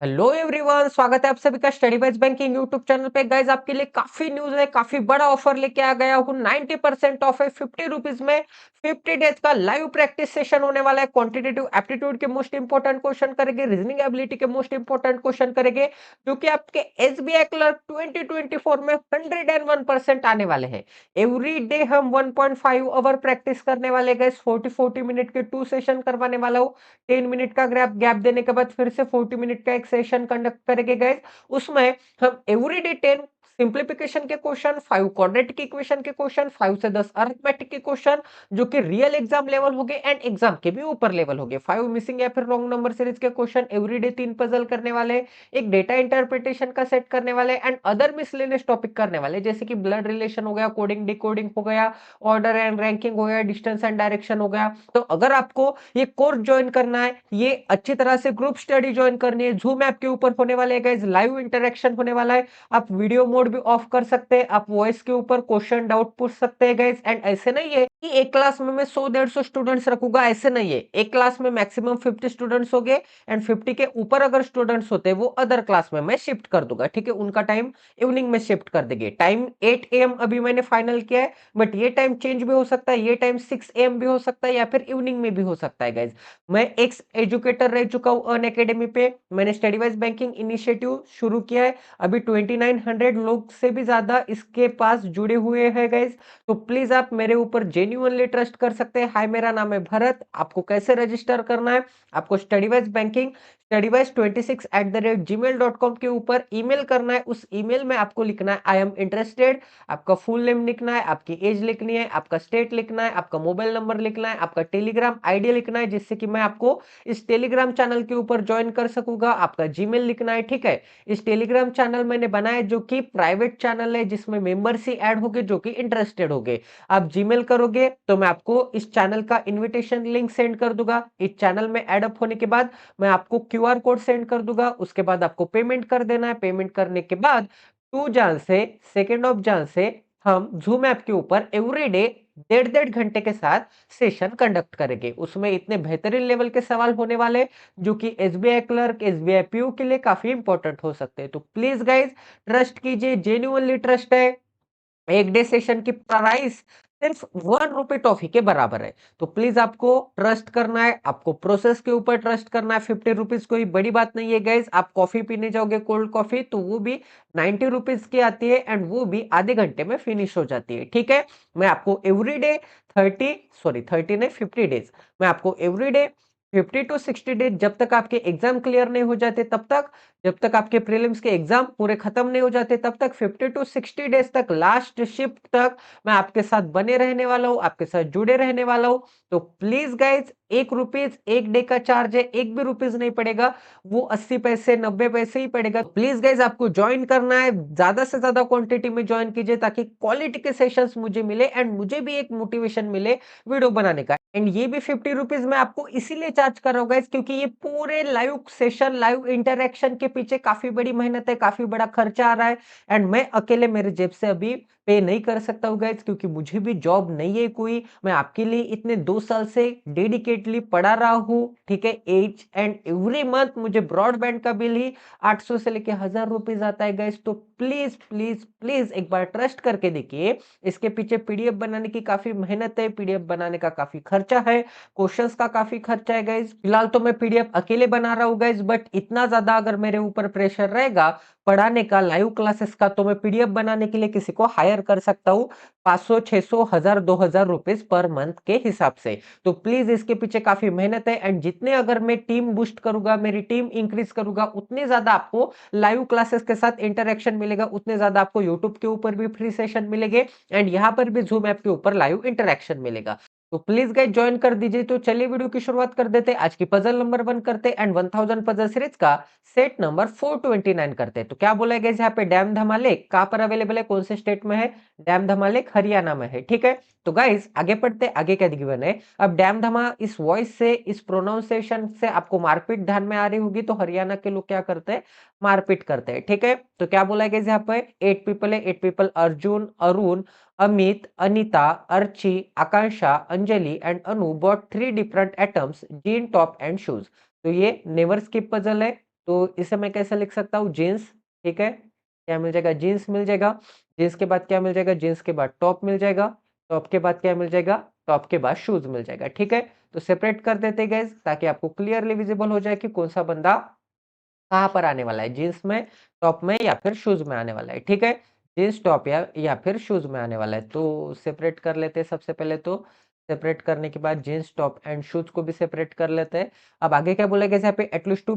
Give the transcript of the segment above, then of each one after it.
Hello everyone, स्वागत है आप सभी का study wise banking YouTube channel पे। गाइज आपके लिए काफी न्यूज है, काफी बड़ा ऑफर लेके आ गया हूँ। 90% ऑफ है 50 रुपीज में 50 डेज का लाइव प्रैक्टिस सेशन होने वाला है। क्वांटिटेटिव एप्टीट्यूड के मोस्ट इंपोर्टेंट क्वेश्चन करेंगे, रीजनिंग एबिलिटी के मोस्ट इंपोर्टेंट क्वेश्चन करेंगे, जो कि आपके एसबीआई क्लर्क 2024 में 101% आने वाले हैं। एवरी डे हम 1.5 आवर प्रैक्टिस करने वाले गए। 40 मिनट के 2 सेशन करवाने वाला हूँ। 10 मिनट का गैप गैप देने के बाद फिर से 40 मिनट का एक सेशन कंडक्ट करेंगे गाइस। उसमें हम एवरीडे 10 सिंप्लीफिकेशन के क्वेश्चन, 5 क्वाड्रेटिक इक्वेशन के क्वेश्चन, 5 से 10 अरिथमेटिक के क्वेश्चन, जो कि रियल एग्जाम लेवल हो गए एंड एग्जाम के भी ऊपर लेवल हो गए। 5 मिसिंग या फिर रॉन्ग नंबर सीरीज के क्वेश्चन एवरीडे 3 पजल करने वाले, एक डेटा इंटरप्रिटेशन का सेट करने वाले एंड अदर मिसलेनियस टॉपिक करने वाले, जैसे कि ब्लड रिलेशन हो गया, कोडिंग डिकोडिंग हो गया, ऑर्डर एंड रैंकिंग हो गया, डिस्टेंस एंड डायरेक्शन हो गया। तो अगर आपको ये कोर्स ज्वाइन करना है, ये अच्छी तरह से ग्रुप स्टडी ज्वाइन करनी है, जूम ऐप के ऊपर होने वाले हैं गाइस, लाइव इंटरेक्शन होने वाला है। आप वीडियो मोड भी ऑफ कर सकते हैं, आप वॉइस के ऊपर क्वेश्चन डाउट पूछ सकते हैं गाइस। एंड ऐसे नहीं है कि एक क्लास में मैं 100-150 स्टूडेंट्स रखूंगा, ऐसे नहीं है। एक क्लास में मैक्सिमम 50 स्टूडेंट्स हो गए एंड 50 के ऊपर अगर स्टूडेंट्स होते हैं वो अदर क्लास में मैं शिफ्ट कर दूंगा, ठीक है। उनका टाइम इवनिंग में शिफ्ट कर देंगे। टाइम 8 AM अभी मैंने फाइनल किया है, बट ये टाइम चेंज भी हो सकता है, ये टाइम 6 AM भी हो सकता है या फिर इवनिंग में भी हो सकता है गाइज। मैं एक्स एजुकेटर रह चुका हूं अन अकेडमी पे। मैंने स्टडी वाइज बैंकिंग इनिशिएटिव शुरू किया है। अभी 2900 लोग से भी ज्यादा इसके पास जुड़े हुए हैं गाइज। तो प्लीज आप मेरे ऊपर जेन्युइनली ट्रस्ट कर सकते हैं। हाय, मेरा नाम है भरत। आपको कैसे रजिस्टर करना है, आपको स्टडी वाइज बैंकिंग studyWise26@gmail.com के ऊपर ईमेल करना है। उस ईमेल में आपको लिखना है आई एम इंटरेस्टेड, आपका फुल नेम लिखना है, आपकी एज लिखनी है, आपका स्टेट लिखना है, आपका मोबाइल नंबर लिखना है, आपका टेलीग्राम आईडी लिखना है, जिससे कि मैं आपको इस टेलीग्राम चैनल के ऊपर ज्वाइन कर सकूंगा। आपका जीमेल लिखना है, ठीक है। इस टेलीग्राम चैनल मैंने बनाया जो कि प्राइवेट चैनल है, जिसमें मेंबर्स ही ऐड होंगे जो कि इंटरेस्टेड होंगे। आप जीमेल करोगे तो मैं आपको इस चैनल का इन्विटेशन लिंक सेंड कर दूंगा। इस चैनल में ऐड अप होने के बाद मैं आपको क्यूआर कोड सेंड कर दूंगा। उसके बाद आपको पेमेंट कर देना है। पेमेंट करने के बाद 2 जन से 2 से हम जूम ऐप के ऊपर एवरीडे 1.5 घंटे के साथ सेशन कंडक्ट करेंगे। उसमें इतने बेहतरीन लेवल के सवाल होने वाले जो कि एसबीआई क्लर्क, एसबीआई पीओ के लिए काफी इंपॉर्टेंट हो सकते हैं। तो प्लीज गाइज ट्रस्ट कीजिए, जेन्युइनली ट्रस्ट है। एक डे सेशन की प्राइस सिर्फ 1 रुपए टॉफी के बराबर है। तो प्लीज आपको ट्रस्ट करना है, आपको प्रोसेस के ऊपर ट्रस्ट करना है। 50 रुपीज कोई बड़ी बात नहीं है गाइज। आप कॉफी पीने जाओगे कोल्ड कॉफी, तो वो भी 90 रुपीज की आती है एंड वो भी आधे घंटे में फिनिश हो जाती है, ठीक है। मैं आपको एवरीडे 30 नहीं 50 डेज, मैं आपको एवरीडे 50 to 60 डेज, जब तक आपके एग्जाम क्लियर नहीं हो जाते तब तक, जब तक आपके प्रीलिम्स के एग्जाम पूरे खत्म नहीं हो जाते तब तक, 50 to 60 डेज तक, लास्ट शिफ्ट तक मैं आपके साथ बने रहने वाला हूं, आपके साथ जुड़े रहने वाला हूं। तो प्लीज गाइज, 1 रुपीज एक डे का चार्ज है, एक भी रुपीज नहीं पड़ेगा, वो 80 पैसे 90 पैसे ही पड़ेगा। प्लीज गाइज आपको ज्वाइन करना है, ज्यादा से ज्यादा क्वांटिटी में ज्वाइन कीजिए ताकि क्वालिटी के सेशंस मुझे मिले एंड मुझे भी एक मोटिवेशन मिले वीडियो बनाने का। एंड ये भी 50 रुपीज में आपको इसीलिए चार्ज कर रहा हूँ गाइज, क्योंकि ये पूरे लाइव सेशन, लाइव इंटरेक्शन के पीछे काफी बड़ी मेहनत है, काफी बड़ा खर्चा आ रहा है एंड मैं अकेले मेरे जेब से अभी पे नहीं कर सकता हूँ गाइज, क्योंकि मुझे भी जॉब नहीं है कोई। मैं आपके लिए इतने 2 साल से डेडिकेटली पढ़ा रहा हूँ, ठीक है। एच एंड एवरी मंथ मुझे ब्रॉडबैंड का बिल ही 800 से लेके 1000 रुपीज आता है गाइज। तो प्लीज प्लीज प्लीज एक बार ट्रस्ट करके देखिए। इसके पीछे पीडीएफ बनाने की काफी मेहनत है, पीडीएफ बनाने का काफी खर्चा है, क्वेश्चंस का काफी खर्चा है गाइज। फिलहाल तो मैं पीडीएफ अकेले बना रहा हूँ गाइज, बट इतना ज्यादा अगर मेरे ऊपर प्रेशर रहेगा पढ़ाने का, लाइव क्लासेस का, तो मैं पीडीएफ बनाने के लिए किसी को हायर कर सकता हूँ 500 600 1000 2000 रुपीज पर मंथ के हिसाब से। तो प्लीज इसके पीछे काफी मेहनत है एंड जितने अगर मैं टीम बूस्ट करूंगा, मेरी टीम इंक्रीज करूंगा, उतने ज्यादा आपको लाइव क्लासेस के साथ इंटरेक्शन मिलेगा, उतने ज्यादा आपको यूट्यूब के ऊपर भी फ्री सेशन मिलेंगे एंड यहाँ पर भी जूम ऐप के ऊपर लाइव इंटरेक्शन मिलेगा। तो प्लीज गाइस ज्वाइन कर दीजिए। तो चलिए वीडियो की शुरुआत कर देते हैं। आज की पजल नंबर 1 करते एंड 1000 पजल सीरीज का सेट नंबर 429 करते हैं। तो क्या बोला गया यहाँ पे, डैम धमाले कहां पर अवेलेबल है, कौन से स्टेट में है? डैम धमाले हरियाणा में है, ठीक है। तो गाइस आगे पढ़ते, आगे क्या गिवन है। अब डैम धमा इस वॉइस से, इस प्रोनाउंसिएशन से आपको मारपीट ध्यान में आ रही होगी, तो हरियाणा के लोग क्या करते हैं, मारपीट करते हैं, ठीक है। तो क्या बोला गया यहाँ पे, 8 पीपल है, 8 people, Arjun, Arun, Amit, Anita, Archi, Akanksha, Anjali and Anu bought 3 different items, jeans, top and shoes. तो ये नेवर स्किप पजल है। तो इसे मैं कैसे लिख सकता हूँ, जीन्स, ठीक है। क्या मिल जाएगा, जीन्स मिल जाएगा। जीन्स के बाद क्या मिल जाएगा, जीन्स के बाद टॉप मिल जाएगा। टॉप के बाद क्या मिल जाएगा, टॉप के बाद शूज मिल जाएगा, ठीक है। तो सेपरेट कर देते हैं गाइस, ताकि आपको क्लियरली विजिबल हो जाए कि कौन सा बंदा कहाँ पर आने वाला है, जीन्स में, टॉप में या फिर शूज में आने वाला है, ठीक है। जीन्स, टॉप या फिर शूज में आने वाला है। तो सेपरेट कर लेते हैं सबसे पहले। तो सेपरेट करने के बाद जीन्स, टॉप एंड शूज को भी सेपरेट कर लेते हैं। अब आगे क्या बोलेगा यहाँ पे, at least to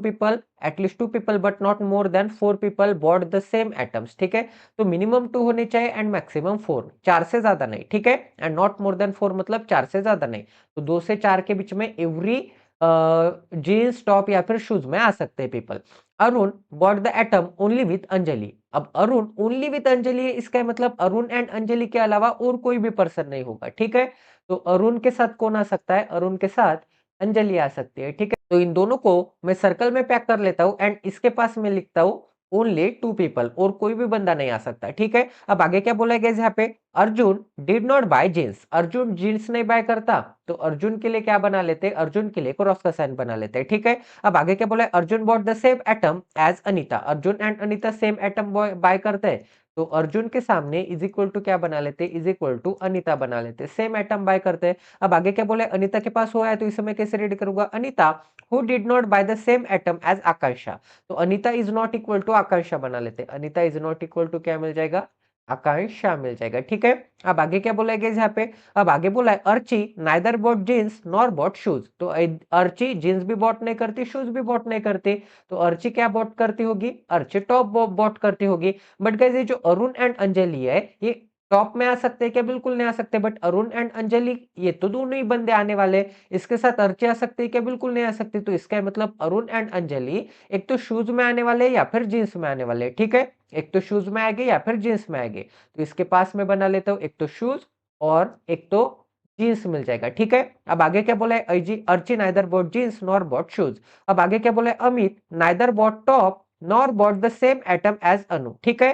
people but not more than 4 people bought the same atoms, ठीक है। तो मिनिमम 2 होने चाहिए एंड मैक्सिमम 4, 4 से ज्यादा नहीं, ठीक है। एंड नॉट मोर देन 4 मतलब 4 से ज्यादा नहीं। तो 2 से 4 के बीच में एवरी जीन्स, टॉप या फिर शूज में आ सकते हैं people. Arun bought the atom only with Anjali. अब अरुण ओनली विथ अंजलि है, इसका मतलब अरुण एंड अंजलि के अलावा और कोई भी पर्सन नहीं होगा, ठीक है। तो अरुण के साथ कौन आ सकता है, अरुण के साथ अंजलि आ सकती है, ठीक है। तो इन दोनों को मैं सर्कल में पैक कर लेता हूं एंड इसके पास मैं लिखता हूं ओनली 2 पीपल, और कोई भी बंदा नहीं आ सकता, ठीक है। अब आगे क्या बोला गया यहाँ पे, Arjun did not buy jeans, Arjun jeans नहीं बाय करता। तो अर्जुन के लिए क्या बना लेते, अर्जुन के लिए क्रॉस का साइन बना लेते हैं, ठीक है। अब आगे क्या बोला है, Arjun bought the same item as Anita, Arjun and Anita same item buy करते हैं। तो अर्जुन के सामने इज इक्वल टू क्या बना लेते, इज इक्वल टू अनीता बना लेते, सेम एटम बाय करते हैं। अब आगे क्या बोले, अनीता के पास हुआ है, तो इसे मैं कैसे रीड करूंगा, Anita who did not buy the same item as Akanksha. तो Anita is not equal to Akanksha बना लेते, Anita is not equal to क्या मिल जाएगा, आकांक्षा मिल जाएगा, ठीक है। अब आगे क्या बोला गया यहाँ पे, अब आगे बोला है Archi neither bought jeans nor bought shoes. तो अर्ची जींस भी बॉट नहीं करती, शूज भी बॉट नहीं करती। तो अर्ची क्या बॉट करती होगी, अर्ची टॉप बॉट करती होगी। बट गाइस ये जो अरुण एंड अंजलि है, ये टॉप में आ सकते हैं क्या, बिल्कुल नहीं आ सकते। बट अरुण एंड अंजलि ये तो दोनों ही बंदे आने वाले, इसके साथ अर्ची आ सकती है क्या, बिल्कुल नहीं आ सकती। तो इसका मतलब अरुण एंड अंजलि एक तो शूज में आने वाले या फिर जींस में आने वाले, ठीक है। एक तो शूज में आएंगे या फिर जींस में आएंगे। तो इसके पास में बना लेता हूं, एक तो शूज और एक तो जींस मिल जाएगा, ठीक है। अब आगे क्या बोला है, Archi neither bought jeans nor bought shoes. अब आगे क्या बोला है, Amit neither bought top nor bought the same item as Anu, ठीक है।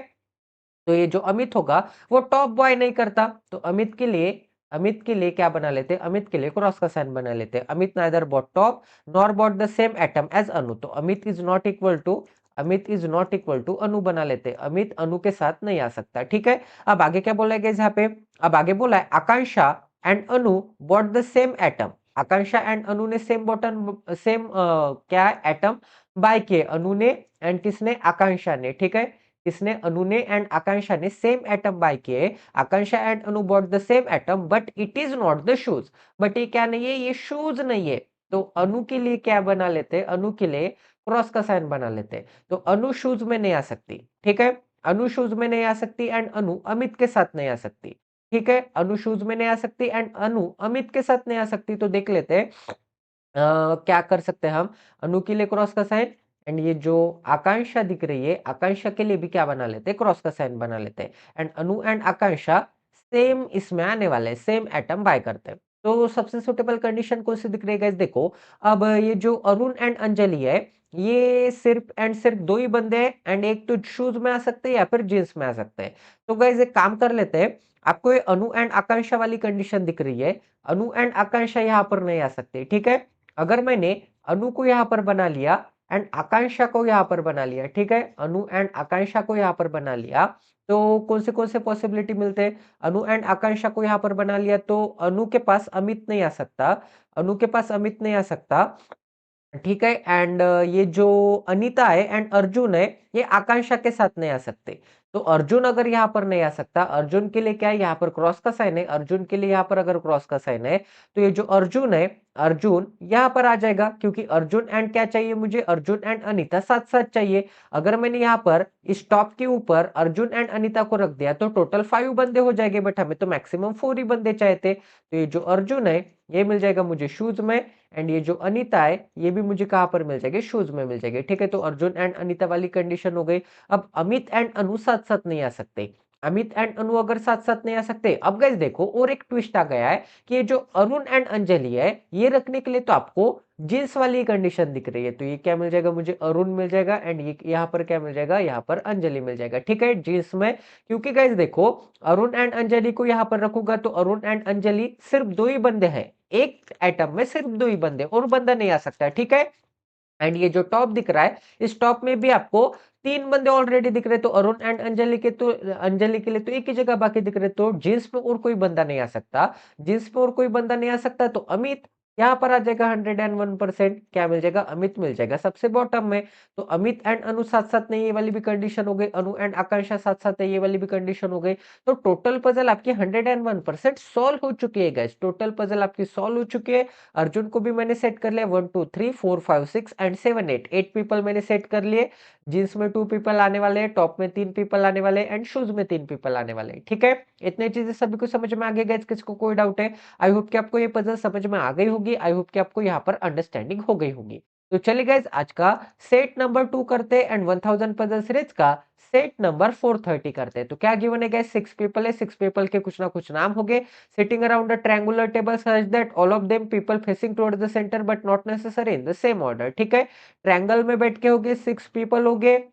तो ये जो अमित होगा वो टॉप बॉय नहीं करता। तो अमित के लिए क्या बना लेते, अमित के लिए क्रॉस का साइन बना लेते, Amit neither bought top nor bought the same item as Anu. तो Amit is not equal to Anu बना लेते, अमित अनु के साथ नहीं आ सकता, ठीक है। अब आगे क्या बोला गया यहाँ पे, अब आगे बोला है Aakanksha and Anu bought the same item. Aakanksha and Anu ने सेम क्या एटम बाय किए, अनु ने एंड किसने, आकांक्षा ने, ठीक है। किसने, अनु ने एंड आकांक्षा ने सेम एटम बाय किए। Aakanksha and Anu bought the same item but it is not the shoes. But ये क्या नहीं है, ये शूज नहीं है। तो अनु के लिए क्या बना लेते, अनु के लिए क्रॉस का साइन बना लेते। तो अनु शूज में नहीं आ सकती, ठीक है। अनु शूज में नहीं आ सकती एंड अनु अमित के साथ नहीं आ सकती, ठीक है। अनु शूज में नहीं आ सकती एंड अनु अमित के साथ नहीं आ सकती। तो देख लेते हैं क्या कर सकते हैं हम, अनु के लिए क्रॉस का साइन एंड ये जो आकांक्षा दिख रही है, आकांक्षा के लिए भी क्या बना लेते हैं, क्रॉस का साइन बना लेते हैं। And Anu and Akanksha same इसमें आने वाले, सेम एटम बाय करते हैं। तो सबसे सुटेबल कंडीशन कौन सी दिख रही है guys? देखो, अब ये जो अरुण एंड अंजलि है, ये सिर्फ एंड सिर्फ दो ही बंदे हैं एंड एक तो शूज में आ सकते हैं या फिर जींस में आ सकते हैं। तो गाइज एक काम कर लेते हैं, आपको ये अनु एंड आकांक्षा वाली कंडीशन दिख रही है, अनु एंड आकांक्षा यहाँ पर नहीं आ सकते, ठीक है। अगर मैंने अनु को यहां पर बना लिया एंड आकांक्षा को यहां पर बना लिया, ठीक है, अनु एंड आकांक्षा को यहां पर बना लिया, तो कौन से पॉसिबिलिटी मिलते हैं, अनु एंड आकांक्षा को यहां पर बना लिया तो अनु के पास अमित नहीं आ सकता, अनु के पास अमित नहीं आ सकता, ठीक है। एंड ये जो अनीता है एंड अर्जुन है, ये आकांक्षा के साथ नहीं आ सकते। तो अर्जुन अगर यहाँ पर नहीं आ सकता, अर्जुन के लिए क्या है, यहाँ पर क्रॉस का साइन है, अर्जुन के लिए यहाँ पर अगर क्रॉस का साइन है, तो ये जो अर्जुन है, अर्जुन यहाँ पर आ जाएगा, क्योंकि अर्जुन एंड क्या चाहिए मुझे, अर्जुन एंड अनीता साथ साथ चाहिए। अगर मैंने यहाँ पर इस टॉप के ऊपर अर्जुन एंड अनीता को रख दिया तो टोटल 5 बंदे हो जाएंगे, बट हमें तो मैक्सिमम 4 ही बंदे चाहिए थे। तो ये जो अर्जुन है ये मिल जाएगा मुझे शूज में एंड ये जो अनीता है ये भी मुझे कहां पर मिल जाएगी, शूज में मिल जाएगी, ठीक है। तो अर्जुन एंड अनीता वाली कंडीशन हो गई। अब अमित एंड अनु साथ साथ नहीं आ सकते, अमित एंड अनु अगर साथ साथ नहीं आ सकते, अब गाइस देखो और एक ट्विस्ट आ गया है कि ये जो अरुण एंड अंजलि है ये रखने के लिए तो आपको जींस वाली कंडीशन दिख रही है। तो ये क्या मिल जाएगा मुझे, अरुण मिल जाएगा एंड ये यहाँ पर क्या मिल जाएगा, यहाँ पर अंजलि मिल जाएगा, ठीक है, जींस में। क्योंकि गाइस देखो, अरुण एंड अंजलि को यहाँ पर रखूंगा तो अरुण एंड अंजलि सिर्फ दो ही बंदे हैं, एक एटम में सिर्फ दो ही बंदे, और बंदा नहीं आ सकता, ठीक है। एंड ये जो टॉप दिख रहा है, इस टॉप में भी आपको 3 बंदे ऑलरेडी दिख रहे हैं, तो अरुण एंड अंजलि के लिए तो एक ही जगह बाकी दिख रहे हैं, तो जींस में और कोई बंदा नहीं आ सकता। जींस में और कोई बंदा नहीं आ सकता, तो अमित यहाँ पर आ जाएगा 101%। क्या मिल जाएगा? अमित मिल जाएगा सबसे बॉटम में। तो अमित एंड अनु साथ-साथ नहीं, ये वाली भी कंडीशन हो गई। अनु एंड आकांक्षा साथ-साथ है, ये वाली भी कंडीशन हो गई। तो टोटल पजल आपकी 101% सॉल्व हो चुकी है गाइस। टोटल पजल आपकी सॉल्व हो चुकी है। अर्जुन को भी मैंने सेट कर लिया, 1 2 3 4 5 6 एंड 7 8 8 पीपल मैंने सेट कर लिए। जींस में 2 पीपल आने वाले हैं, टॉप में 3 पीपल आने वाले हैं एंड शूज में 3 पीपल आने वाले हैं। ठीक है, इतने चीजें सभी को समझ में आ गई गाइस? किसको कोई डाउट है? आई होप कि आपको ये पजल समझ में आ गई होगी। आई होप कि आपको यहाँ पर अंडरस्टैंडिंग हो गई होगी। तो चलिए गाइस, आज का सेट नंबर 2 करते हैं एंड 1000 पजल सीरीज का सेट नंबर 430 करते हैं। तो क्या गिवन है गाइस? 6 पीपल है, 6 पीपल के कुछ ना कुछ नाम हो गए। Sitting around a triangular table such that all of them people facing towards the centre but not necessary in the same order. ठीक है, ट्रायंगल में बैठ के हो गए, 6 पीपल हो गए,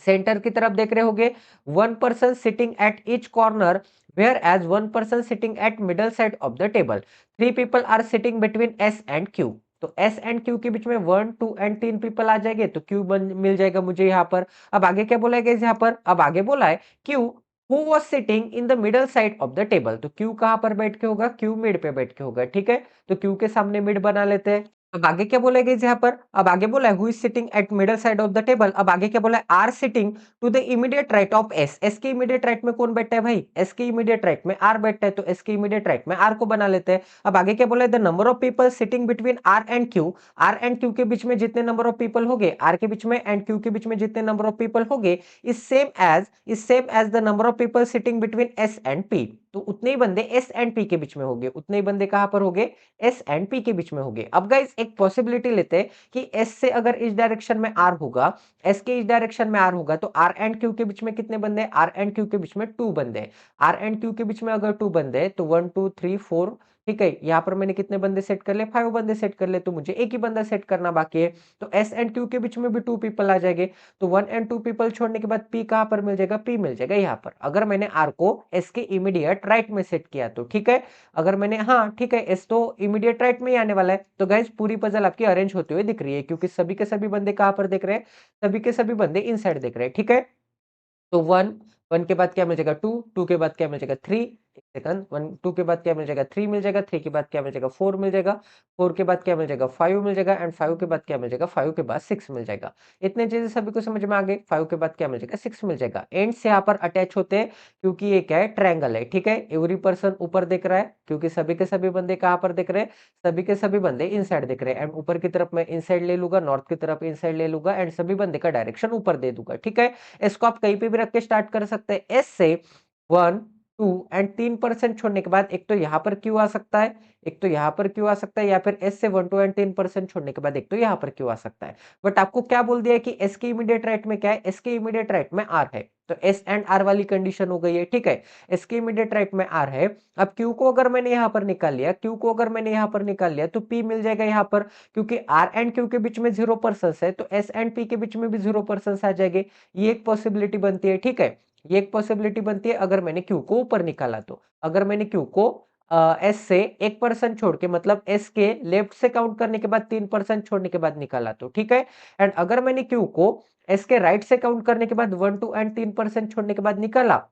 सेंटर की तरफ देख रहे होगे, 1 person sitting at each corner whereas 1 person sitting at middle side of the table. 3 people are sitting between S and Q. तो एस एंड क्यू के बीच में 1 2 एंड 3 पीपल आ जाएंगे, तो क्यू मिल जाएगा मुझे यहाँ पर। अब आगे क्या बोला है यहाँ पर? अब आगे बोला है Q who was sitting in the middle side of the table. तो क्यू कहां पर बैठ के होगा? क्यू मिड पे बैठ के होगा। ठीक है, तो क्यू के सामने मिड बना लेते हैं। अब आगे क्या बोला गया यहाँ पर? अब आगे बोला है who is sitting at middle side of the table. अब आगे क्या बोला है? Are sitting to the immediate right of S. S के इमीडिएट राइट में कौन बैठा है भाई? एस के इमीडिएट राइट में आर बैठा है, तो एस के इमीडिएट राइट में आर को बना लेते हैं। अब आगे क्या बोला है? The number of people sitting between R and Q. R and Q के बीच में जितने नंबर ऑफ पीपल हो गए, आर के बीच में एंड क्यू के बीच में जितने नंबर ऑफ पीपल हो गए, is same as the number of people sitting between S and P. तो उतने ही बंदे एस एंड पी के बीच में हो गए, उतने ही बंदे कहां पर हो गए? एस एंड पी के बीच में हो गए। अब गाइस एक पॉसिबिलिटी लेते हैं कि एस से अगर इस डायरेक्शन में आर होगा, एस के इस डायरेक्शन में आर होगा, तो आर एंड क्यू के बीच में कितने बंदे? आर एंड क्यू के बीच में 2 बंदे। आर एंड क्यू के बीच में अगर 2 बंदे, तो 1 2 3 4। ठीक है, यहां पर मैंने कितने बंदे सेट कर ले? 5 बंदे सेट कर ले, तो मुझे एक ही बंदा सेट करना बाकी है। तो एस एंड क्यू के बीच में भी 2 पीपल आ जाएंगे, तो 1 एंड 2 पीपल छोड़ने के बाद पी कहां पर मिल जाएगा? पी मिल जाएगा यहाँ पर, अगर मैंने आर को एस के इमीडिएट राइट में सेट किया तो। ठीक है, अगर मैंने, हाँ ठीक है, एस तो इमीडिएट राइट में ही आने वाला है। तो गाइस पूरी पजल आपकी अरेंज होते हुए दिख रही है, क्योंकि सभी के सभी बंदे कहां पर देख रहे हैं? सभी के सभी बंदे इन साइड देख रहे हैं। ठीक है, तो 1 1 के बाद क्या मिल जाएगा? 2 2 के बाद क्या मिल जाएगा? 3। एक सेकंड, 1 2 के बाद क्या मिल जाएगा? 3 मिल जाएगा। 3 के बाद क्या मिल जाएगा? 4 मिल जाएगा। 4 के बाद क्या मिल जाएगा? 5 मिल जाएगा एंड 5 के बाद क्या मिल जाएगा? 5 के बाद 6 मिल जाएगा। इतने चीजें सभी को समझ में आ गई। 5 के बाद क्या मिल जाएगा? 6 मिल जाएगा। एंड से यहाँ पर अटैच होते हैं, क्योंकि ये क्या है? ट्रायंगल है। ठीक है, एवरी पर्सन ऊपर देख रहा है, क्योंकि सभी के सभी बंदे कहां पर देख रहे हैं? सभी के सभी बंदे इन साइड देख रहे हैं, एंड ऊपर की तरफ मैं इन साइड ले लूंगा, नॉर्थ की तरफ इन साइड ले लूंगा, एंड सभी बंदे का डायरेक्शन ऊपर दे दूंगा। ठीक है, इसको आप कहीं पे भी रख के स्टार्ट कर सकते हैं। एस से 1 2 एंड 3% छोड़ने के बाद एक तो यहाँ पर क्यू आ सकता है, एक तो यहाँ पर क्यू आ सकता है, या फिर एस से 1 2 एंड 3% छोड़ने के बाद एक तो यहाँ पर क्यू आ सकता है। बट आपको क्या बोल दिया है कि एस के इमीडिएट राइट में क्या है? एस के इमीडिएट राइट में आर है, तो एस एंड आर वाली कंडीशन हो गई है। ठीक है, एस के इमीडिएट राइट में आर है। अब क्यू को अगर मैंने यहाँ पर निकाल लिया, क्यू को अगर मैंने यहाँ पर निकाल लिया, तो पी मिल जाएगा यहाँ पर, क्योंकि आर एंड क्यू के बीच में 0 पर्सन है, तो एस एंड पी के बीच में भी 0 पर्सन आ जाएंगे। ये एक पॉसिबिलिटी बनती है। ठीक है, ये एक पॉसिबिलिटी बनती है अगर मैंने क्यू को ऊपर निकाला तो। अगर मैंने क्यू को एस से 1% छोड़ के, मतलब एस के लेफ्ट से काउंट करने के बाद 3% छोड़ने के बाद निकाला तो। ठीक है, एंड अगर मैंने क्यू को एस के राइट से काउंट करने के बाद 1 2 एंड 3% छोड़ने के बाद निकाला,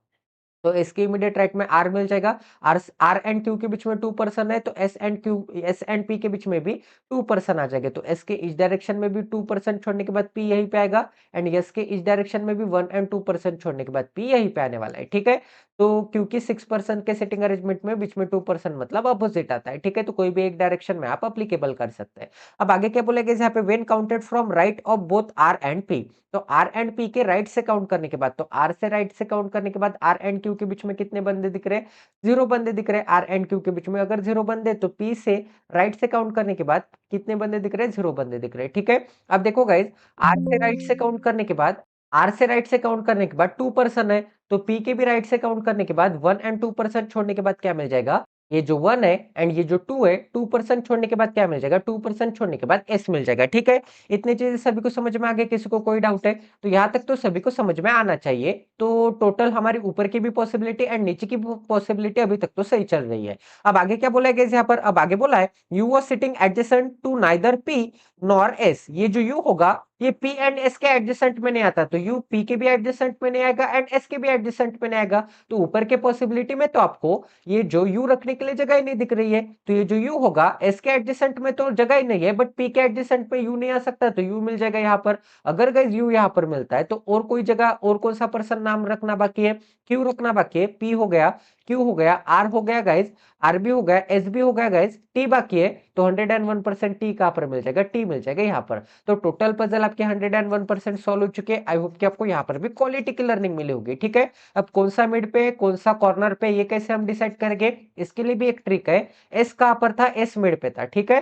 तो इसके इमीडिएट राइट में आर मिल जाएगा। आर आर एंड क्यू के बीच में 2 पर्सन है, तो एस एंड पी के बीच में भी 2 पर्सन आ जाएंगे, तो एस के इस डायरेक्शन में भी 2% छोड़ने के बाद पी यहीं पे आएगा, एंड एस के इस डायरेक्शन में भी 1 एंड 2% छोड़ने के बाद पी यहीं पे आने वाला है। ठीक है, तो क्योंकि 6% के सेटिंग अरेंजमेंट में बीच में 2% मतलब अपोजिट आता है। ठीक है, तो कोई भी एक डायरेक्शन में आप अप्लीकेबल कर सकते हैं। अब आगे क्या बोलेगा यहाँ पे? When counted from right of both R and P. तो आर एंड पी के राइट से काउंट करने के बाद, तो आर से राइट से काउंट करने के बाद आर एंड क्यू के बीच में कितने बंदे दिख रहे हैं? 0 बंदे दिख रहे हैं। आर एंड क्यू के बीच में अगर 0 बंदे, तो पी से राइट से काउंट करने के बाद कितने बंदे दिख रहे हैं? 0 बंदे दिख रहे हैं। ठीक है, अब देखो गाइज, आर से राइट से काउंट करने के बाद, आर से राइट से काउंट करने के बाद 2 पर्सन है, तो पी के भी राइट से काउंट करने के बाद 1 एंड 2% छोड़ने के बाद क्या मिल जाएगा? ये जो 1 है एंड ये जो 2 है, 2% छोड़ने के बाद क्या मिल जाएगा? 2% छोड़ने के बाद s मिल जाएगा, ठीक है? इतनी चीजें सभी को समझ में आ गई, किसी को कोई डाउट है? तो यहाँ तक तो सभी को समझ में आना चाहिए। तो टोटल हमारी ऊपर की भी पॉसिबिलिटी एंड नीचे की पॉसिबिलिटी अभी तक तो सही चल रही है। अब आगे क्या बोला गया यहाँ पर? अब आगे बोला है U was sitting adjacent to neither p nor s। ये जो u होगा ये p एंड s के एडजेसेंट में नहीं आता, तो u p के भी एडजेसेंट में नहीं आएगा एंड s के भी एडजेसेंट में नहीं आएगा। तो ऊपर के पॉसिबिलिटी में तो आपको ये जो u रखने के लिए जगह ही नहीं दिख रही है, तो ये जो u होगा s के एडजेसेंट में तो जगह ही नहीं है, बट p के एडजेसेंट में u नहीं आ सकता, तो u मिल जाएगा यहाँ पर। अगर गाइस u यहाँ पर मिलता है तो और कोई जगह और कौन सा पर्सन नाम रखना बाकी है? q रखना बाकी है। p हो गया, q हो गया, r हो गया गाइस, आर भी हो गया, एस भी हो गया गाइस, टी बाकी है। तो 101% टी कहां पर मिल जाएगा? टी मिल जाएगा यहाँ पर। तो टोटल पजल आपके 101% सॉल्व हो चुके हैं। आई होप कि आपको यहाँ पर भी क्वालिटी की लर्निंग मिली होगी, ठीक है? अब कौन सा मिड पे कौन सा कॉर्नर पे, ये कैसे हम डिसाइड करेंगे? इसके लिए भी एक ट्रिक है। एस कहां पर था? एस मिड पे था, ठीक है?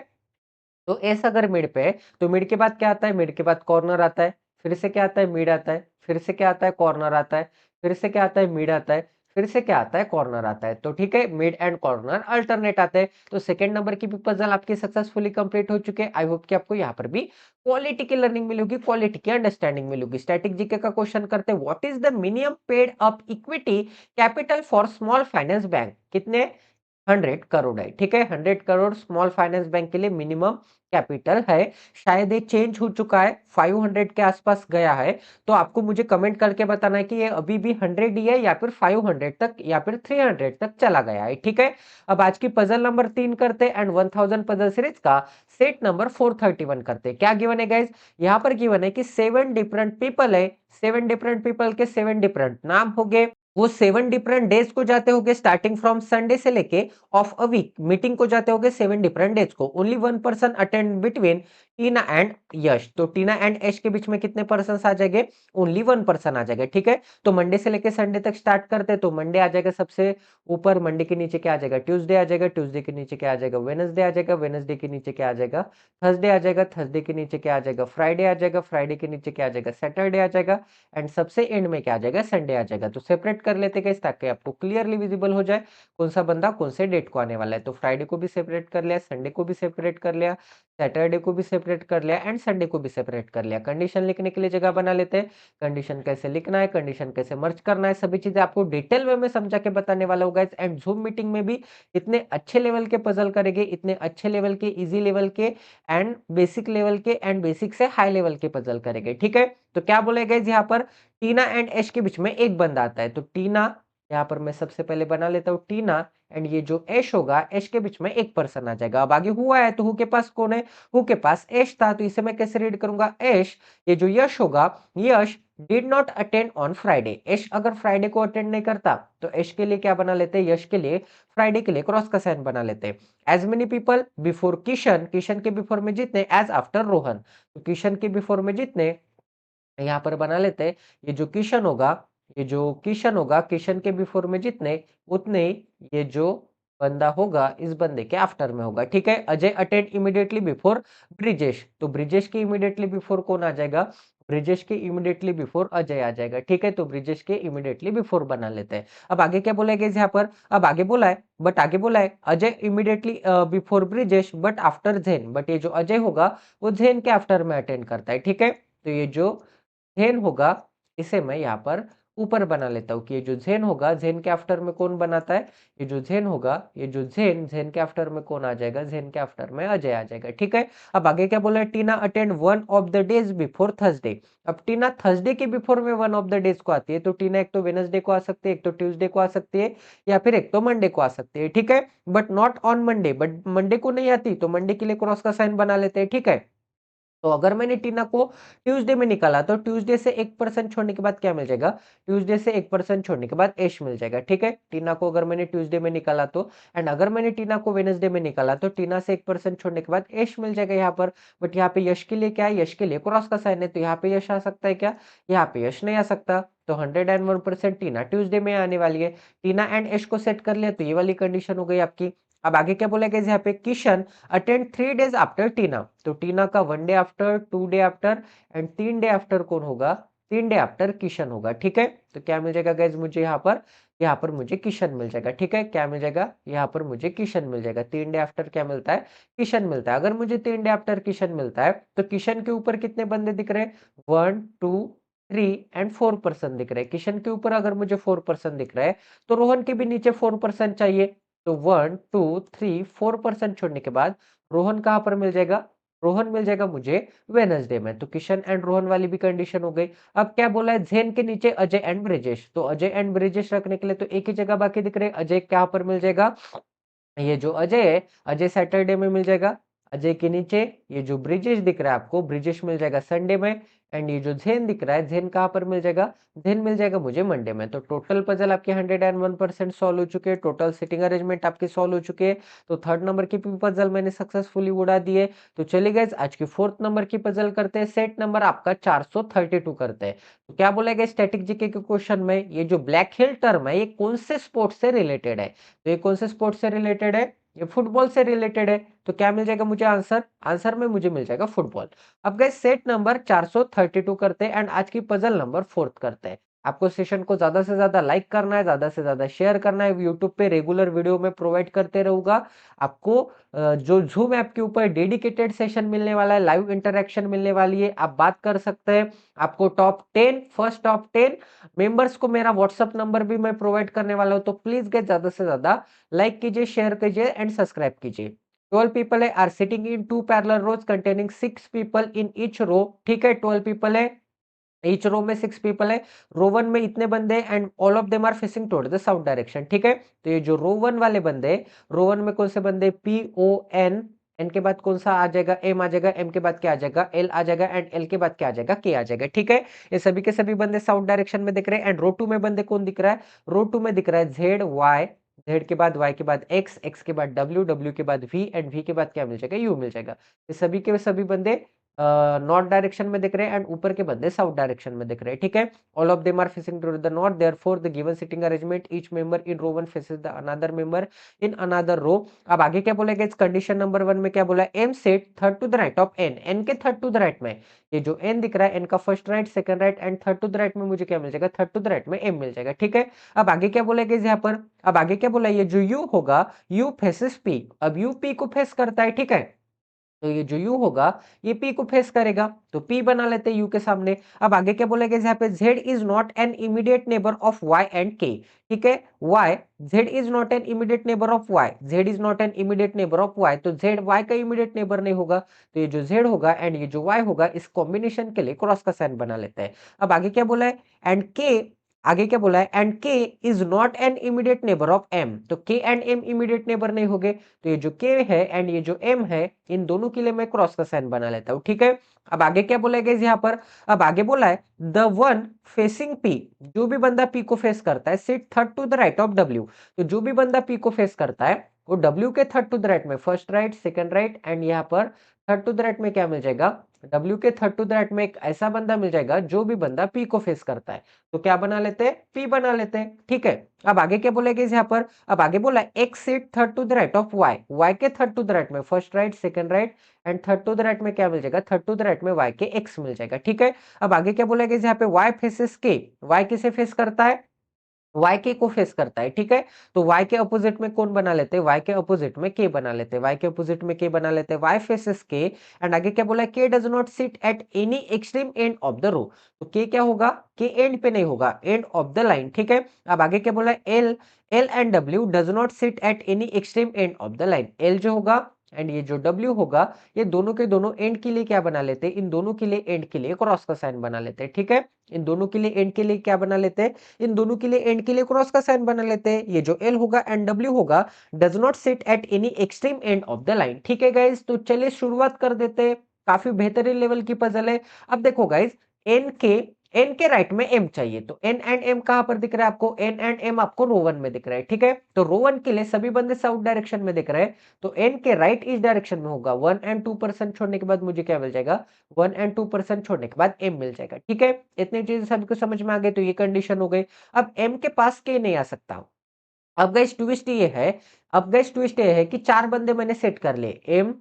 तो एस अगर मिड पे है तो मिड के बाद क्या आता है? मिड के बाद कॉर्नर आता है, फिर से क्या आता है? मिड आता है, फिर से क्या आता है? कॉर्नर आता है, फिर से क्या आता है? मिड आता है, फिर से क्या आता है? कॉर्नर आता है। तो ठीक है, मिड एंड कॉर्नर अल्टरनेट आते हैं। तो सेकंड नंबर की भी पजल आपकी सक्सेसफुली कंप्लीट हो चुके हैं। आई होप कि आपको यहाँ पर भी क्वालिटी की लर्निंग मिलेगी, क्वालिटी की अंडरस्टैंडिंग मिलेगी। स्टैटिक जीके का क्वेश्चन करते हैं, what is the minimum paid up equity capital for small finance bank? कितने? 100 करोड़ है, ठीक है? 100 करोड़ स्मॉल फाइनेंस बैंक के लिए मिनिमम कैपिटल है। शायद ये चेंज हो चुका है, 500 के आसपास गया है। तो आपको मुझे कमेंट करके बताना है कि ये अभी भी 100 ही है या फिर 500 तक या फिर 300 तक चला गया है, ठीक है? अब आज की पजल नंबर 3 करते हैं एंड 1000 पजल सीरीज का सेट नंबर 431 करते हैं। क्या गिवन है गाइस? यहाँ पर गिवन है कि 7 डिफरेंट पीपल है, 7 डिफरेंट पीपल के 7 डिफरेंट नाम हो गए। वो 7 डिफरेंट डेज को जाते होंगे स्टार्टिंग फ्रॉम संडे से लेके ऑफ अ वीक मीटिंग को जाते होंगे 7 डिफरेंट डेज को। Only one person attend between Tina and Yash. तो टीना एंड यश के बीच में कितने पर्सन आ जाएंगे? ओनली वन पर्सन आ जाएगा, ठीक है? तो मंडे से लेके संडे तक स्टार्ट करते हैं। तो मंडे आ जाएगा सबसे ऊपर, मंडे के नीचे क्या आ जाएगा? ट्यूसडे आ जाएगा, ट्यूसडे के नीचे क्या आ जाएगा? वेडनेसडे आ जाएगा, वेडनेसडे के नीचे क्या आ जाएगा? थर्सडे आ जाएगा, थर्सडे के नीचे क्या आ जाएगा? फ्राइडे आ जाएगा, फ्राइडे के नीचे क्या आ जाएगा? सैटरडे आ जाएगा एंड सबसे एंड में क्या आ जाएगा? संडे आ जाएगा। तो सेपरेट कर लेते हैं ताकि आपको क्लियरली विजिबल हो जाए कौन सा बंदा कौन से डेट को आने वाला है। तो फ्राइडे को भी सेपरेट कर लिया, संडे को भी सेपरेट कर लिया, सैटरडे को भी सेपरेट कर लिया एंड संडे को भी सेपरेट कर लिया। कंडीशन लिखने के लिए जगह बना लेते हैं। कंडीशन कैसे लिखना है, कंडीशन कैसे मर्ज करना है, सभी चीजें आपको डिटेल वे में समझा के बताने वाला होगा। एंड जूम मीटिंग में भी इतने अच्छे लेवल के पजल करेंगे, इतने अच्छे लेवल के, इजी लेवल के एंड बेसिक लेवल के एंड बेसिक से हाई लेवल के पजल करेंगे, ठीक है? तो क्या बोलेगा यहाँ पर? टीना एंड एश के बीच में एक बंदा आता है। तो टीना, यहाँ पर मैं सबसे पहले बना लेता हूँ टीना एंड ये जो एश होगा, एश के बीच में एक पर्सन आ जाएगा। अब आगे हुआ है तो हु के पास कौन है? हु के पास एश था, तो इसे मैं कैसे रीड करूंगा? एश, ये जो यश होगा, Yash did not attend on Friday. एश अगर फ्राइडे को अटेंड नहीं करता तो एश के लिए क्या बना लेते हैं? यश के लिए फ्राइडे के लिए क्रॉस का साइन बना लेते हैं। As many people before Kishan, Kishan के बिफोर में जितने, एज आफ्टर रोहन, तो किशन के बिफोर में जितने यहाँ पर बना लेते हैं। ये जो किशन होगा, ये जो किशन होगा, किशन के बिफोर में जितने उतने ये जो बंदा होगा इस बंदे के आफ्टर में होगा, ठीक है? Ajay attend immediately before Brijesh, तो ब्रिजेश के इमीडिएटली बिफोर कौन आ जाएगा? ब्रिजेश के इमीडिएटली बिफोर अजय आ जाएगा, ठीक है? तो ब्रिजेश के इमीडिएटली बिफोर बना लेते हैं। अब आगे क्या बोला गया यहाँ पर? अब आगे बोला है, बट आगे बोला है Ajay immediately before Brijesh but after Jain, but ये जो अजय होगा वो जैन के आफ्टर में अटेंड करता है, ठीक है? तो ये जो ज़ेन होगा इसे मैं यहाँ पर ऊपर बना लेता हूँ कि ये जो ज़ेन होगा, ज़ेन के आफ्टर में कौन बनाता है? ये जो ज़ेन होगा, ये जो ज़ेन, ज़ेन के आफ्टर में कौन आ जाएगा? ज़ेन के आफ्टर में अजय आ जाएगा, ठीक है? अब आगे क्या बोला है? Tina attend one of the days before Thursday. अब टीना थर्सडे के बिफोर में वन ऑफ द डेज को आती है, तो टीना एक तो वेडनेसडे को आ सकती है, एक तो ट्यूसडे को आ सकती है या फिर एक तो मंडे को आ सकती है, ठीक है? But not on Monday, but Monday को नहीं आती तो मंडे के लिए क्रॉस का साइन बना लेते हैं, ठीक है? तो अगर मैंने टीना को ट्यूसडे में निकाला तो ट्यूसडे से 1% छोड़ने के बाद क्या मिल जाएगा? ट्यूसडे से 1% छोड़ने के बाद एश मिल जाएगा, ठीक है? टीना को अगर मैंने ट्यूसडे में निकाला तो, एंड अगर मैंने टीना को वेडनेसडे में निकाला तो टीना से 1% छोड़ने के बाद एश मिल जाएगा यहाँ पर। बट यहाँ पे यश के लिए क्या है? यश के लिए क्रॉस का साइन है, तो यहाँ पे यश आ सकता है क्या? यहाँ पे यश नहीं आ सकता। तो 101% टीना ट्यूसडे में आने वाली है। टीना एंड एश को सेट कर लिया तो ये वाली कंडीशन हो गई आपकी। अब आगे क्या बोला गया यहाँ पे? किशन अटेंड 3 डेज आफ्टर टीना, तो टीना का 1 day after, 2 day after and 3 day after कौन होगा? 3 डे आफ्टर किशन होगा, ठीक है। तो क्या मिल जाएगा गाइज मुझे यहाँ पर मुझे किशन मिल जाएगा, ठीक है। क्या मिल जाएगा, यहाँ पर मुझे किशन मिल जाएगा। 3 डे आफ्टर क्या मिलता है, किशन मिलता है। अगर मुझे 3 डे आफ्टर किशन मिलता है तो किशन के ऊपर कितने बंदे दिख रहे हैं, 1 2 3 एंड 4 पर्सन दिख रहे हैं। किशन के ऊपर अगर मुझे 4 पर्सन दिख रहा है तो रोहन के भी नीचे 4 पर्सन चाहिए। तो 1 2 3 4 पर्सन छोड़ने के बाद रोहन कहां पर मिल जाएगा, रोहन मिल जाएगा मुझे वेडनेसडे में। तो किशन एंड रोहन वाली भी कंडीशन हो गई। अब क्या बोला है, जेन के नीचे अजय एंड ब्रिजेश। तो अजय एंड ब्रिजेश रखने के लिए तो एक ही जगह बाकी दिख रहे हैं। अजय कहां पर मिल जाएगा, ये जो अजय है, अजय सैटरडे में मिल जाएगा। अजय के नीचे ये जो ब्रिजेश दिख रहा है आपको, ब्रिजेश मिल जाएगा संडे में। एंड ये जो झेन दिख रहा है, झेन कहां पर मिल जाएगा, झेन मिल जाएगा मुझे मंडे में। तो टोटल पजल आपके 101% सॉल्व हो चुके हैं, टोटल सिटिंग अरेंजमेंट आपके सॉल्व हो चुके हैं। तो थर्ड नंबर की भी पजल मैंने सक्सेसफुली उड़ा दी है। तो चलिए गाइस आज की फोर्थ नंबर की पजल करते हैं। सेट नंबर आपका 432 करते हैं। तो क्या बोला गया स्टैटिक जीके के क्वेश्चन में, ये जो ब्लैक हिल टर्म है ये कौन से स्पोर्ट से रिलेटेड है। तो ये कौन से स्पोर्ट से रिलेटेड है, ये फुटबॉल से रिलेटेड है। तो क्या मिल जाएगा मुझे आंसर, आंसर में मुझे मिल जाएगा फुटबॉल। अब गए सेट नंबर 432 करते हैं एंड आज की पजल नंबर फोर्थ करते हैं। आपको सेशन को ज्यादा से ज्यादा लाइक करना है, ज्यादा से ज्यादा शेयर करना है। यूट्यूब पे रेगुलर वीडियो में प्रोवाइड करते रहूंगा आपको। जो जूम ऐप के ऊपर डेडिकेटेड सेशन मिलने वाला है, लाइव इंटरेक्शन मिलने वाली है, आप बात कर सकते हैं। आपको फर्स्ट टॉप 10 मेंबर्स को मेरा व्हाट्सएप नंबर भी मैं प्रोवाइड करने वाला हूं। तो प्लीज गए ज्यादा से ज्यादा लाइक कीजिए, शेयर कीजिए एंड सब्सक्राइब कीजिए। 12 पीपल है, are sitting in 2 parallel rows containing 6 people in each row, ठीक है। 12 पीपल है, ईच रो में 6 पीपल है। रो 1 में इतने बंदे and all of them are facing toward the south direction, ठीक है। तो ये जो रो 1 वाले बंदे, रो 1 में कौन से बंदे, पी ओ एन, एन के बाद कौन सा आ जाएगा, एम आ जाएगा, एम के बाद क्या आ जाएगा, एल आ जाएगा एंड एल के बाद क्या आ जाएगा, के आ जाएगा, ठीक है। ये सभी के सभी बंदे साउथ डायरेक्शन में दिख रहे हैं। एंड रो 2 में बंदे कौन दिख रहा है, रो 2 में दिख रहा है जेड वाई, जेड के बाद वाई के बाद एक्स, एक्स के बाद डब्ल्यू, डब्ल्यू के बाद वी एंड वी के बाद क्या मिल जाएगा, यू मिल जाएगा। ये सभी के सभी बंदे नॉर्थ डायरेक्शन में दिख रहे हैं एंड ऊपर के बंदे साउथ डायरेक्शन में दिख रहे हैं, ठीक है। All of them are facing toward the north, therefore the given sitting arrangement each member in row 1 faces the another member in another row. अब आगे क्या बोलेगा, इस कंडीशन नंबर 1 में क्या बोला है, M sat third to the right of N, N के थर्ड टू द राइट में ये जो एन दिख रहा है, एन का first right, second right and third to the right में मुझे क्या मिल जाएगा, थर्ड टू द राइट में एम मिल जाएगा, ठीक है। अब आगे क्या बोलेगा यहाँ पर, अब आगे क्या बोला, ये जो यू होगा, यू फेसेस पी। अब यू पी को फेस करता है, ठीक है। तो ये जो u होगा ये p को फेस करेगा, तो p बना लेते हैं u के सामने। अब आगे क्या बोलेगा यहाँ पे, z is not an immediate neighbour of y and k, ठीक है। y, z is not an immediate neighbour of y, z is not an immediate neighbour of y, तो z y का इमीडिएट नेबर नहीं होगा। तो ये जो z होगा एंड ये जो y होगा, इस कॉम्बिनेशन के लिए क्रॉस का साइन बना लेते हैं। अब आगे क्या बोला है, एंड k, आगे क्या बोला है, and k is not an immediate neighbour of m, तो k and m immediate neighbour नहीं होंगे। तो ये जो k है एंड ये जो m है, इन दोनों के लिए मैं क्रॉस का साइन बना लेता हूं, ठीक है। अब आगे क्या बोला है यहाँ पर, अब आगे बोला है द वन फेसिंग p, जो भी बंदा p को फेस करता है, sit third to the right of w। तो जो भी बंदा p को फेस करता है वो w के थर्ड टू द राइट में, first right second right and यहाँ पर थर्ड टू द राइट में क्या मिल जाएगा, w के थर्ड टू द राइट में एक ऐसा बंदा मिल जाएगा जो भी बंदा p को फेस करता है। तो क्या बना लेते हैं, p बना लेते हैं, ठीक है। अब आगे क्या बोलेगा यहाँ पर, अब आगे बोला x seat third to the right of y, y के थर्ड टू द राइट में first right second right and third to the right में क्या मिल जाएगा, थर्ड टू द राइट में y के x मिल जाएगा, ठीक है। अब आगे क्या बोलेगा यहाँ पे, y फेसेस k, y किसे फेस करता है, y के को फेस करता है, ठीक है। तो y के अपोजिट में कौन बना लेते हैं, y के अपोजिट में k बना लेते हैं, y के अपोजिट में k बना लेते हैं, y फेसेस k। एंड आगे क्या बोला है, k does not sit at any extreme end of the row. तो k क्या होगा, k एंड पे नहीं होगा, एंड ऑफ द लाइन, ठीक है। अब आगे क्या बोला है, l, l and w does not sit at any extreme end of the line. l जो होगा एंड ये जो w होगा, ये दोनों के दोनों एंड के लिए क्या बना लेते हैं, इन दोनों के लिए एंड के लिए क्रॉस का साइन बना लेते हैं, ठीक है। इन दोनों के लिए एंड के लिए क्या बना लेते हैं, इन दोनों के लिए एंड के लिए क्रॉस का साइन बना लेते हैं। ये जो एल होगा एंड डब्ल्यू होगा does not sit at any extreme end of the line, ठीक है गाइज। तो चलिए शुरुआत कर देते हैं, काफी बेहतरीन लेवल की पजल है। अब देखो गाइज, एन के राइट में एम चाहिए, तो एन एंड एम कहां पर दिख रहा है आपको, एन एंड एम आपको रो 1 में दिख रहा है, ठीक है। तो रो 1 के लिए सभी बंदे साउथ डायरेक्शन में दिख रहे हैं, तो एन के राइट इस डायरेक्शन में होगा। 1 एंड 2% छोड़ने के बाद मुझे क्या मिल जाएगा, 1 एंड 2% छोड़ने के बाद एम मिल जाएगा, ठीक है। इतनी चीजें सभी को समझ में आ गई, तो ये कंडीशन हो गई। अब एम के पास के नहीं आ सकता। अब गाइस ट्विस्ट ये है, अब गाइस ट्विस्ट ये है कि चार बंदे मैंने सेट कर लिए, एम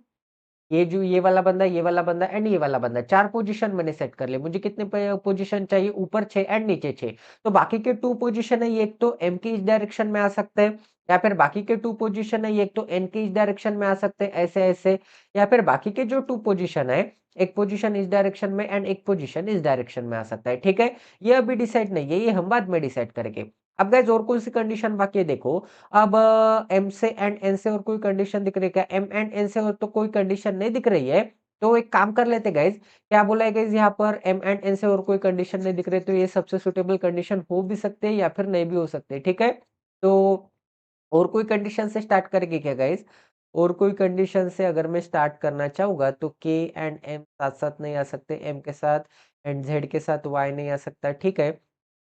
ये वाला बंदा, ये वाला बंदा एंड ये वाला बंदा, 4 पोजीशन मैंने सेट कर लिए। मुझे कितने पोजीशन चाहिए? ऊपर 6 एंड नीचे 6। तो बाकी के 2 पोजीशन है, ये एक तो एम के इस डायरेक्शन में आ सकते हैं, या फिर बाकी के 2 पोजीशन है, ये एक तो एन के इस डायरेक्शन में आ सकते हैं, ऐसे-ऐसे, या फिर बाकी के जो 2 पोजीशन है, एक पोजीशन इस डायरेक्शन में एंड एक पोजीशन इस डायरेक्शन में आ सकता है, ठीक है? ये अभी डिसाइड नहीं है, ये हम बाद में डिसाइड करेंगे। अब गाइस और कौन सी कंडीशन बाकी है देखो। अब एम से एंड एन से और कोई कंडीशन दिख रही है क्या? एम एंड एन से और तो कोई कंडीशन नहीं दिख रही है। तो एक काम कर लेते गाइस, क्या बोला है गाइस यहाँ पर एम एंड एन से और कोई कंडीशन नहीं दिख रही, तो ये सबसे सुटेबल कंडीशन हो भी सकते हैं या फिर नहीं भी हो सकते, ठीक है? तो और कोई कंडीशन से स्टार्ट करेंगे क्या गाइस? और कोई कंडीशन से अगर मैं स्टार्ट करना चाहूँगा तो के एंड एम साथ-साथ नहीं आ सकते, एम के साथ एंड जेड के साथ वाई नहीं आ सकता, ठीक है?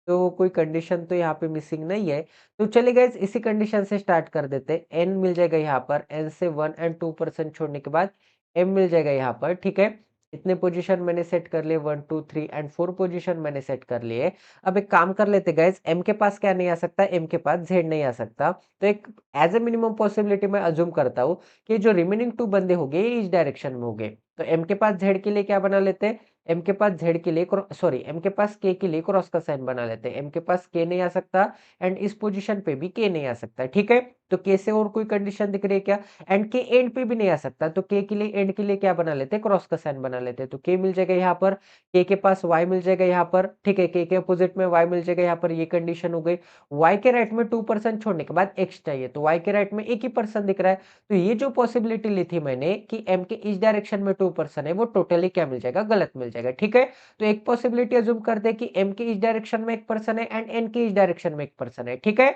तो कोई कंडीशन तो यहाँ पे मिसिंग नहीं है। तो चलिए गाइस इसी कंडीशन से स्टार्ट कर देते हैं। एन मिल जाएगा यहाँ पर, एन से 1 एंड 2% छोड़ने के बाद एम मिल जाएगा यहाँ पर, ठीक है? इतने पोजीशन मैंने सेट कर लिए, 1, 2, 3 एंड 4 पोजीशन मैंने सेट कर लिए। अब एक काम कर लेते गाइस, एम के पास क्या नहीं आ सकता? एम के पास जेड नहीं आ सकता। तो एक एज ए मिनिमम पॉसिबिलिटी मैं अज्यूम करता हूँ कि जो रिमेनिंग 2 बंदे होंगे ये इस डायरेक्शन में होंगे। तो एम के पास जेड के लिए क्या बना लेते हैं? एम के पास जेड के लिए सॉरी, एम के पास के लिए क्रॉस का साइन बना लेते हैं। एम के पास के नहीं आ सकता एंड इस पोजीशन पे भी के नहीं आ सकता, ठीक है? तो के से और कोई कंडीशन दिख रही है क्या? एंड के एंड पे भी नहीं आ सकता, तो के लिए एंड के लिए क्या बना लेते हैं? क्रॉस का साइन बना लेते हैं। तो के मिल जाएगा यहाँ पर, के पास वाई मिल जाएगा यहाँ पर, ठीक है? के अपोजिट में वाई मिल जाएगा यहाँ पर, ये कंडीशन हो गई। वाई के राइट में 2% छोड़ने के बाद एक्स चाहिए, तो वाई के राइट में एक ही पर्सन दिख रहा है। तो ये जो पॉसिबिलिटी ली थी मैंने कि एम के इस डायरेक्शन में 2% है, वो टोटली क्या मिल जाएगा? गलत मिल जाएगा, ठीक है? तो एक पॉसिबिलिटी अज्यूम करते हैं कि एम के इस डायरेक्शन में एक पर्सन है एंड एन के इस डायरेक्शन में एक पर्सन है, ठीक है?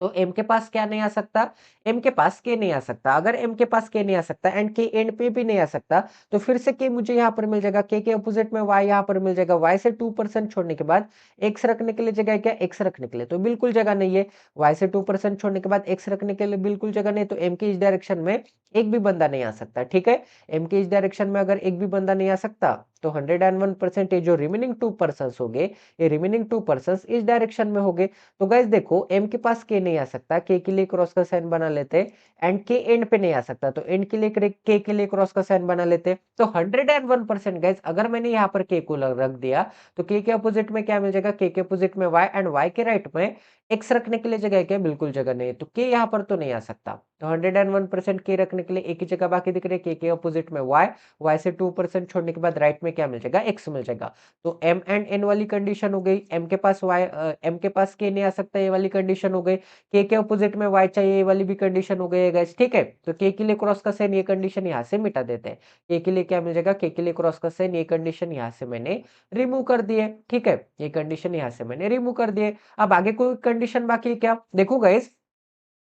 तो एम के पास क्या नहीं आ सकता? एम के पास के नहीं आ सकता। अगर एम के पास के नहीं आ सकता एंड के एंड पे भी नहीं आ सकता, तो फिर से के मुझे यहाँ पर मिल जाएगा, के अपोजिट में वाई यहाँ पर मिल जाएगा। वाई से 2% छोड़ने के बाद एक्स रखने के लिए जगह है क्या? एक्स रखने के लिए तो बिल्कुल जगह नहीं है। वाई से 2% छोड़ने के बाद एक्स रखने के लिए बिल्कुल जगह नहीं, तो एम के इस डायरेक्शन में एक भी बंदा नहीं आ सकता, ठीक है? एम के इस डायरेक्शन में अगर एक भी बंदा नहीं आ सकता, तो 101% ये जो रिमेनिंग 2 पर्सन्स हो गए, ये रिमेनिंग 2 पर्सन्स इस डायरेक्शन में हो गए। तो गाइस देखो, एम के पास के नहीं आ सकता, के लिए क्रॉस का साइन बना लेते एंड के एंड पे नहीं आ सकता, तो एंड के लिए के लिए क्रॉस का साइन बना लेते। तो 101% गाइस अगर मैंने यहाँ पर के को रख दिया, तो के अपोजिट में क्या मिल जाएगा? के अपोजिट में वाई एंड वाई के राइट में एक्स रखने के लिए जगह है क्या? बिल्कुल जगह नहीं है, तो के यहाँ पर तो नहीं आ सकता। तो 101% के रखने के लिए एक ही जगह बाकी दिख रही है, के अपोजिट में वाई, वाई से 2% छोड़ने के बाद राइट में क्या मिल जाएगा? एक्स मिल जाएगा। तो एम एंड एन वाली कंडीशन हो गई, एम के पास एम के पास के नहीं आ सकता, ये वाली कंडीशन हो गई। के अपोजिट में वाई चाहिए, ये वाली भी कंडीशन हो गई है गाइस, ठीक है? तो के लिए क्रॉस का साइन, ये कंडीशन यहाँ से मिटा देते हैं। के लिए क्या मिल जाएगा? के लिए क्रॉस का साइन, ये कंडीशन यहाँ से मैंने रिमूव कर दिए, ठीक है? ये कंडीशन यहाँ से मैंने रिमूव कर दिए। अब आगे कोई कंडीशन बाकी है क्या? देखो गाइस,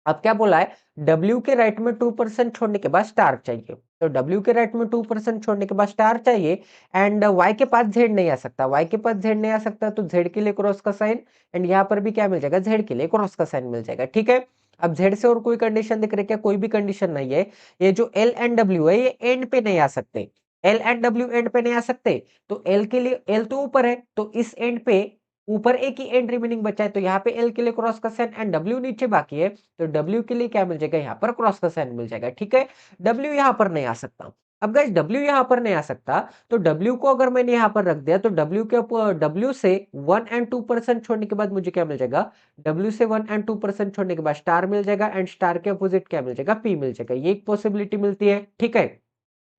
अब क्या बोला है? W के राइट में 2% छोड़ने के बाद स्टार चाहिए। तो W के राइट में 2% छोड़ने के बाद स्टार चाहिए एंड Y के पास Z नहीं आ सकता। Y के पास Z नहीं आ सकता, तो Z के लिए क्रॉस का साइन एंड यहाँ पर भी क्या मिल जाएगा? Z के लिए क्रॉस का साइन मिल जाएगा, ठीक है? अब Z से और कोई कंडीशन दिख रही है क्या? कोई भी कंडीशन नहीं है। ये जो L एंड W है, ये एंड पे नहीं आ सकते। L एंड W एंड पे नहीं आ सकते, तो L के लिए L तो ऊपर है, तो इस एंड पे ऊपर एक ही एंड रिमेनिंग बचा है, तो यहाँ पे एल के लिए क्रॉस का साइन एंड डब्ल्यू नीचे बाकी है, तो डब्ल्यू के लिए क्या मिल जाएगा? यहाँ पर क्रॉस का साइन मिल जाएगा, ठीक है? डब्ल्यू यहाँ पर नहीं आ सकता। अब गाइस डब्ल्यू यहाँ पर नहीं आ सकता, तो डब्ल्यू को अगर मैंने यहाँ पर रख दिया, तो डब्ल्यू से 1 एंड 2% छोड़ने के बाद मुझे क्या मिल जाएगा? डब्ल्यू से 1 एंड 2% छोड़ने के बाद स्टार मिल जाएगा एंड स्टार के अपोजिट क्या मिल जाएगा? पी मिल जाएगा। ये एक पॉसिबिलिटी मिलती है, ठीक है?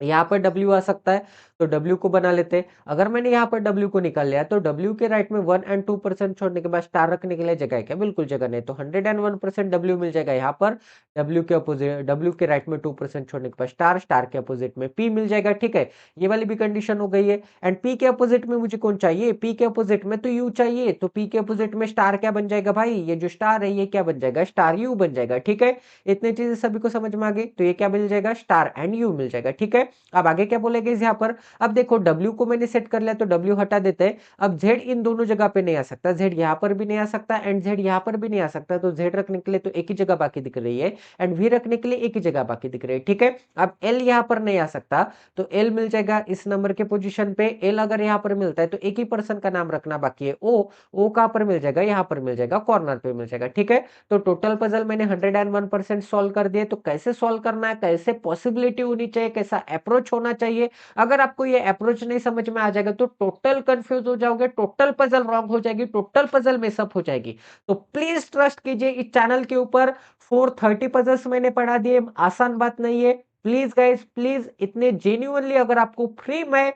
यहाँ पर W आ सकता है, तो W को बना लेते हैं। अगर मैंने यहाँ पर W को निकाल लिया, तो W के राइट में 1 एंड 2% छोड़ने के बाद स्टार रखने के लिए जगह है क्या? बिल्कुल जगह नहीं, तो 101% W मिल जाएगा यहाँ पर। W के राइट में 2% छोड़ने के बाद स्टार, स्टार के अपोजिट में P मिल जाएगा, ठीक है? ये वाली भी कंडीशन हो गई है एंड P के अपोजिट में मुझे कौन चाहिए? P के अपोजिट में तो U चाहिए, तो P के अपोजिट में स्टार क्या बन जाएगा भाई? ये जो स्टार है ये क्या बन जाएगा? स्टार U बन जाएगा, ठीक है? इतनी चीजें सभी को समझ में आ गई, तो ये क्या मिल जाएगा? स्टार एंड U मिल जाएगा, ठीक है? अब आगे क्या बोलेंगे यहाँ पर? अब देखो W को मैंने सेट कर लिया, तो W हटा देते हैं। अब Z इन दोनों जगह पे नहीं आ सकता, Z यहाँ पर भी नहीं आ सकता एंड Z यहाँ पर भी नहीं आ सकता, तो Z रखने के लिए तो एक ही जगह बाकी दिख रही है एंड V रखने के लिए एक ही जगह बाकी दिख रही है, ठीक है? अब L यहाँ पर नहीं आ सकता, तो L मिल जाएगा इस नंबर के पोजीशन पे। L अगर यहाँ पर मिलता है तो एक ही पर्सन का नाम रखना बाकी है, O कहाँ पर मिल जाएगा? यहाँ पर मिल जाएगा, कॉर्नर पे मिल जाएगा, ठीक है? तो टोटल पजल मैंने 101% सॉल्व कर दिए। तो कैसे सॉल्व करना है, कैसे पॉसिबिलिटी होनी चाहिए, कैसा अप्रोच होना चाहिए। अगर आपको ये अप्रोच नहीं समझ में आ जाएगा तो टोटल कंफ्यूज हो जाओगे, टोटल पजल रॉन्ग हो जाएगी, टोटल पजल मिसअप हो जाएगी। तो प्लीज ट्रस्ट कीजिए इस चैनल के ऊपर। 430 पजल्स मैंने पढ़ा दिए, आसान बात नहीं है। प्लीज गाइस, प्लीज इतने जेन्युइनली अगर आपको फ्री में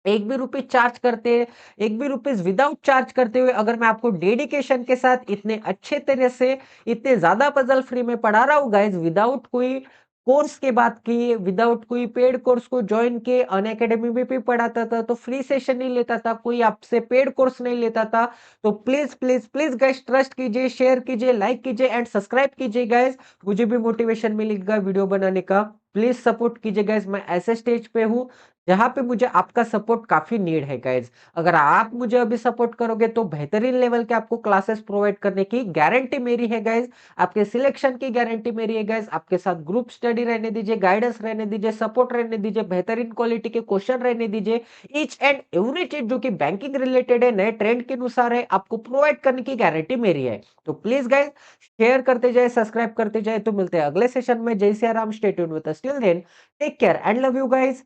एक भी रुपए चार्ज करते, एक भी रुपीज विदाउट चार्ज करते हुए अगर मैं आपको डेडिकेशन के साथ इतने अच्छे तरह से इतने ज्यादा पजल फ्री में पढ़ा रहा हूँ गाइज, विदाउट कोई कोर्स के बात की, विदाउट कोई पेड कोर्स को ज्वाइन किए, अन अकेडमी में भी पढ़ाता था, तो फ्री सेशन नहीं लेता था, कोई आपसे पेड कोर्स नहीं लेता था। तो please please please guys trust कीजिए, शेयर कीजिए, लाइक कीजिए एंड सब्सक्राइब कीजिए गाइज। मुझे भी मोटिवेशन मिलेगा वीडियो बनाने का। प्लीज सपोर्ट कीजिए गाइज, मैं ऐसे स्टेज पे हूँ जहां पे मुझे आपका सपोर्ट काफी नीड है गाइज। अगर आप मुझे अभी सपोर्ट करोगे तो बेहतरीन लेवल के आपको क्लासेस प्रोवाइड करने की गारंटी मेरी है गाइज, आपके सिलेक्शन की गारंटी मेरी है गाइज। आपके साथ ग्रुप स्टडी रहने दीजिए, गाइडेंस रहने दीजिए, सपोर्ट रहने दीजिए, बेहतरीन क्वालिटी के क्वेश्चन रहने दीजिए। ईच एंड एवरी चीज जो कि बैंकिंग रिलेटेड है, नए ट्रेंड के अनुसार है, आपको प्रोवाइड करने की गारंटी मेरी है। तो प्लीज गाइज शेयर करते जाए, सब्सक्राइब करते जाए। तो मिलते हैं अगले सेशन में। जय Siya Ram, stay tuned with us, till then take care and love you guys.